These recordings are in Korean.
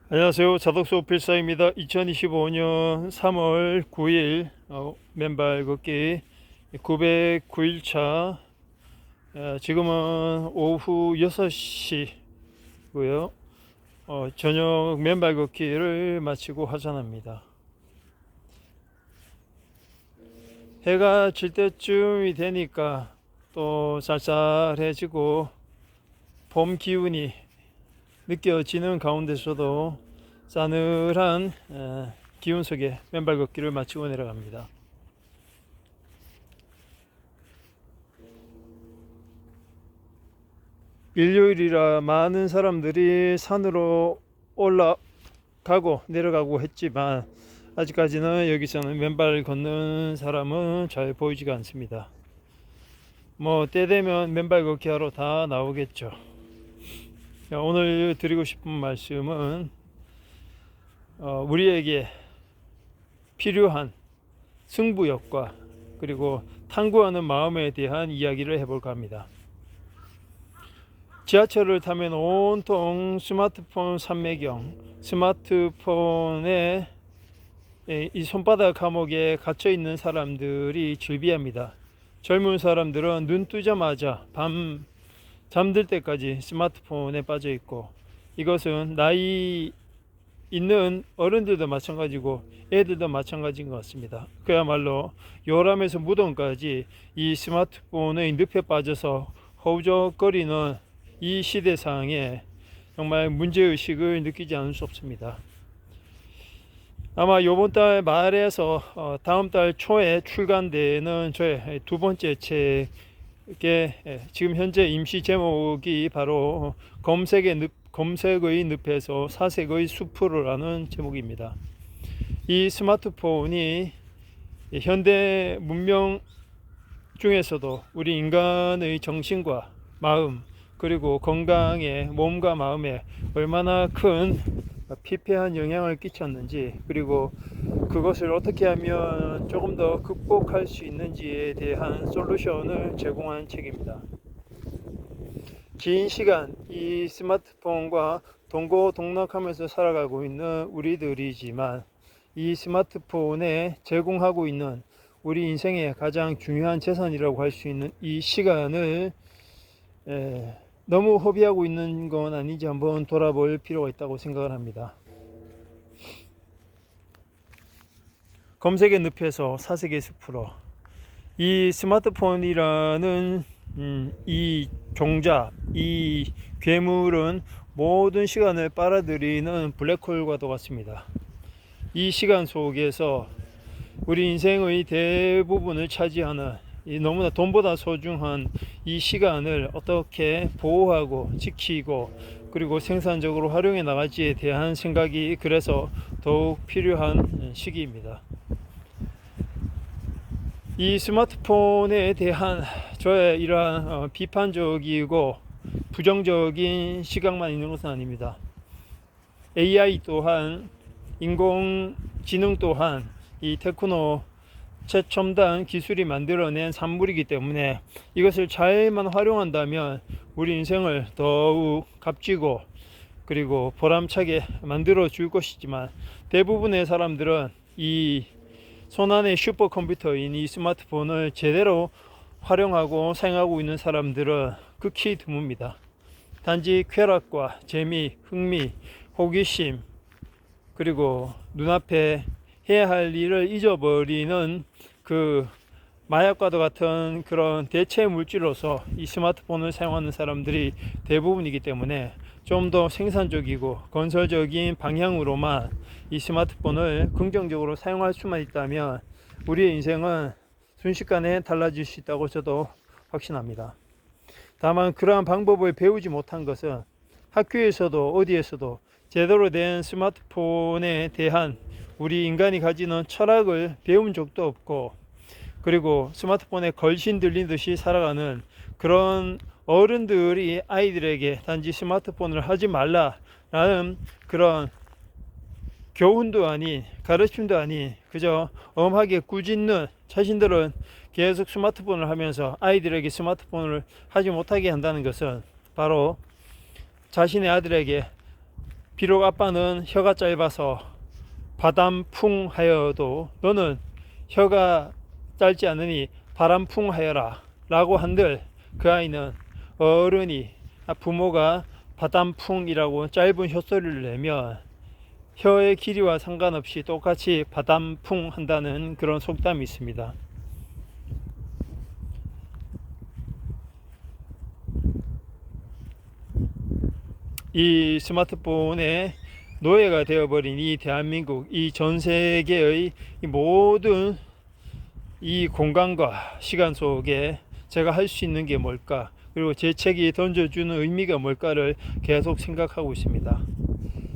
안녕하세요. 자덕수 필사입니다. 2025년 3월 9일 맨발 걷기 909일차. 지금은 오후 6시고요. 저녁 맨발 걷기를 마치고 하산합니다. 해가 질 때쯤이 되니까 또 쌀쌀해지고 봄 기운이 느껴지는 가운데서도 싸늘한 기운 속에 맨발 걷기를 마치고 내려갑니다. 일요일이라 많은 사람들이 산으로 올라가고 내려가고 했지만 아직까지는 여기서는 맨발 걷는 사람은 잘 보이지가 않습니다. 때 되면 맨발 걷기 하러 다 나오겠죠. 오늘 드리고 싶은 말씀은 우리에게 필요한 승부욕과 그리고 탐구하는 마음에 대한 이야기를 해볼까 합니다. 지하철을 타면 온통 스마트폰 삼매경, 스마트폰에 이 손바닥 감옥에 갇혀 있는 사람들이 즐비합니다. 젊은 사람들은 눈 뜨자마자 밤 잠들 때까지 스마트폰에 빠져 있고, 이것은 나이 있는 어른들도 마찬가지고 애들도 마찬가지인 것 같습니다. 그야말로 요람에서 무덤까지 이 스마트폰의 늪에 빠져서 허우적거리는 이 시대상에 정말 문제의식을 느끼지 않을 수 없습니다. 아마 이번 달 말에서 다음 달 초에 출간되는 저의 두 번째 책, 지금 현재 임시 제목이 바로 검색의 늪에서 사색의 숲으로라는 제목입니다. 이 스마트폰이 현대 문명 중에서도 우리 인간의 정신과 마음 그리고 건강에, 몸과 마음에 얼마나 큰 피폐한 영향을 끼쳤는지, 그리고 그것을 어떻게 하면 조금 더 극복할 수 있는지에 대한 솔루션을 제공한 책입니다. 긴 시간 이 스마트폰과 동고동락하면서 살아가고 있는 우리들이지만, 이 스마트폰에 제공하고 있는 우리 인생의 가장 중요한 재산이라고 할 수 있는 이 시간을 너무 허비하고 있는 건 아닌지 한번 돌아볼 필요가 있다고 생각을 합니다. 검색의 늪에서 사색의 숲으로, 이 스마트폰이라는 이 종자, 이 괴물은 모든 시간을 빨아들이는 블랙홀과도 같습니다. 이 시간 속에서 우리 인생의 대부분을 차지하는 이 너무나 돈보다 소중한 이 시간을 어떻게 보호하고 지키고 그리고 생산적으로 활용해 나갈지에 대한 생각이 그래서 더욱 필요한 시기입니다. 이 스마트폰에 대한 저의 이러한 비판적이고 부정적인 시각만 있는 것은 아닙니다. AI 또한, 인공지능 또한 이 테크노 최첨단 기술이 만들어낸 산물이기 때문에 이것을 잘만 활용한다면 우리 인생을 더욱 값지고 그리고 보람차게 만들어 줄 것이지만, 대부분의 사람들은 이 손안의 슈퍼컴퓨터인 이 스마트폰을 제대로 활용하고 사용하고 있는 사람들은 극히 드뭅니다. 단지 쾌락과 재미, 흥미, 호기심, 그리고 눈앞에 해야 할 일을 잊어버리는 그 마약과도 같은 그런 대체 물질로서 이 스마트폰을 사용하는 사람들이 대부분이기 때문에 좀 더 생산적이고 건설적인 방향으로만 이 스마트폰을 긍정적으로 사용할 수만 있다면 우리의 인생은 순식간에 달라질 수 있다고 저도 확신합니다. 다만 그러한 방법을 배우지 못한 것은 학교에서도 어디에서도 제대로 된 스마트폰에 대한 우리 인간이 가지는 철학을 배운 적도 없고, 그리고 스마트폰에 걸신 들리듯이 살아가는 그런 어른들이 아이들에게 단지 스마트폰을 하지 말라라는 그런 교훈도 아닌 가르침도 아닌 그저 엄하게 꾸짖는, 자신들은 계속 스마트폰을 하면서 아이들에게 스마트폰을 하지 못하게 한다는 것은 바로 자신의 아들에게 비록 아빠는 혀가 짧아서 바람풍하여도 너는 혀가 짧지 않으니 바람풍하여라 라고 한들 그 아이는 어른이 부모가 바람풍이라고 짧은 혓소리를 내면 혀의 길이와 상관없이 똑같이 바람풍 한다는 그런 속담이 있습니다. 이 스마트폰의 노예가 되어버린 이 대한민국, 이 전 세계의 이 모든 이 공간과 시간 속에 제가 할 수 있는 게 뭘까, 그리고 제 책이 던져주는 의미가 뭘까를 계속 생각하고 있습니다.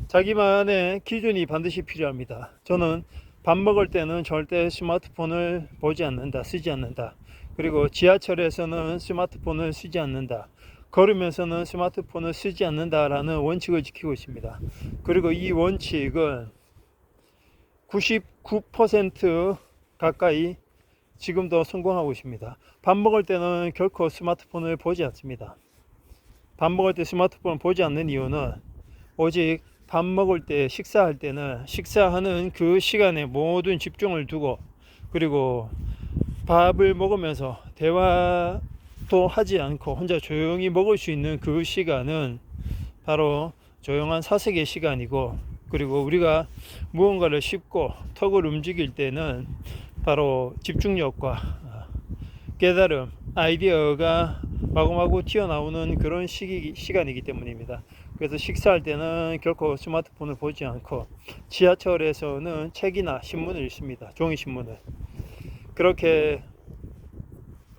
자기만의 기준이 반드시 필요합니다. 저는 밥 먹을 때는 절대 스마트폰을 보지 않는다, 쓰지 않는다. 그리고 지하철에서는 스마트폰을 쓰지 않는다. 걸으면서는 스마트폰을 쓰지 않는다라는 원칙을 지키고 있습니다. 그리고 이 원칙은 99% 가까이 지금도 성공하고 있습니다. 밥 먹을 때는 결코 스마트폰을 보지 않습니다. 밥 먹을 때 스마트폰을 보지 않는 이유는 오직 밥 먹을 때, 식사할 때는 식사하는 그 시간에 모든 집중을 두고, 그리고 밥을 먹으면서 대화도 하지 않고 혼자 조용히 먹을 수 있는 그 시간은 바로 조용한 사색의 시간이고, 그리고 우리가 무언가를 씹고 턱을 움직일 때는 바로 집중력과 깨달음, 아이디어가 마구마구 튀어나오는 그런 시간이기 때문입니다. 그래서 식사할 때는 결코 스마트폰을 보지 않고, 지하철에서는 책이나 신문을 읽습니다. 종이신문을. 그렇게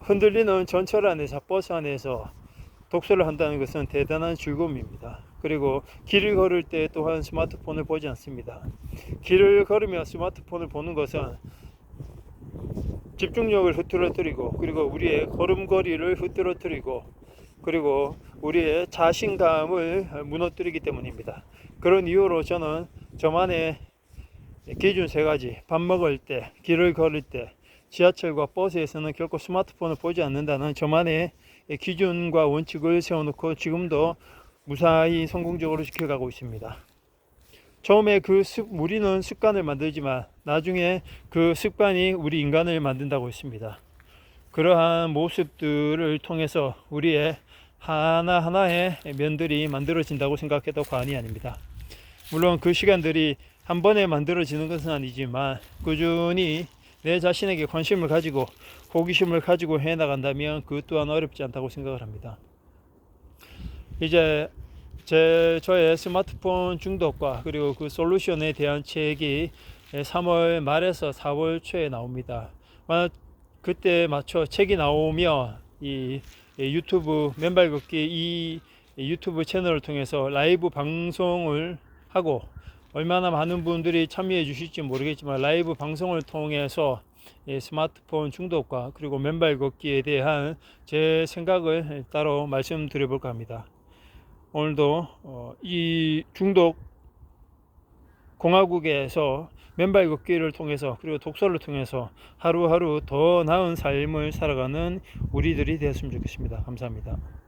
흔들리는 전철 안에서, 버스 안에서 독서를 한다는 것은 대단한 즐거움입니다. 그리고 길을 걸을 때 또한 스마트폰을 보지 않습니다. 길을 걸으며 스마트폰을 보는 것은 집중력을 흐트러뜨리고, 그리고 우리의 걸음걸이를 흐트러뜨리고, 그리고 우리의 자신감을 무너뜨리기 때문입니다. 그런 이유로 저는 저만의 기준 3가지, 밥 먹을 때, 길을 걸을 때, 지하철과 버스에서는 결코 스마트폰을 보지 않는다는 저만의 기준과 원칙을 세워놓고 지금도 무사히 성공적으로 지켜가고 있습니다. 처음에 우리는 습관을 만들지만 나중에 그 습관이 우리 인간을 만든다고 했습니다. 그러한 모습들을 통해서 우리의 하나하나의 면들이 만들어진다고 생각해도 과언이 아닙니다. 물론 그 시간들이 한 번에 만들어지는 것은 아니지만 꾸준히 내 자신에게 관심을 가지고 호기심을 가지고 해나간다면 그 또한 어렵지 않다고 생각을 합니다. 이제 저의 스마트폰 중독과 그리고 그 솔루션에 대한 책이 3월 말에서 4월 초에 나옵니다. 그때 맞춰 책이 나오면 이 유튜브 맨발 걷기 이 유튜브 채널을 통해서 라이브 방송을 하고, 얼마나 많은 분들이 참여해 주실지 모르겠지만 라이브 방송을 통해서 스마트폰 중독과 그리고 맨발 걷기에 대한 제 생각을 따로 말씀드려 볼까 합니다. 오늘도 이 중독 공화국에서 맨발 걷기를 통해서, 그리고 독서를 통해서 하루하루 더 나은 삶을 살아가는 우리들이 되었으면 좋겠습니다. 감사합니다.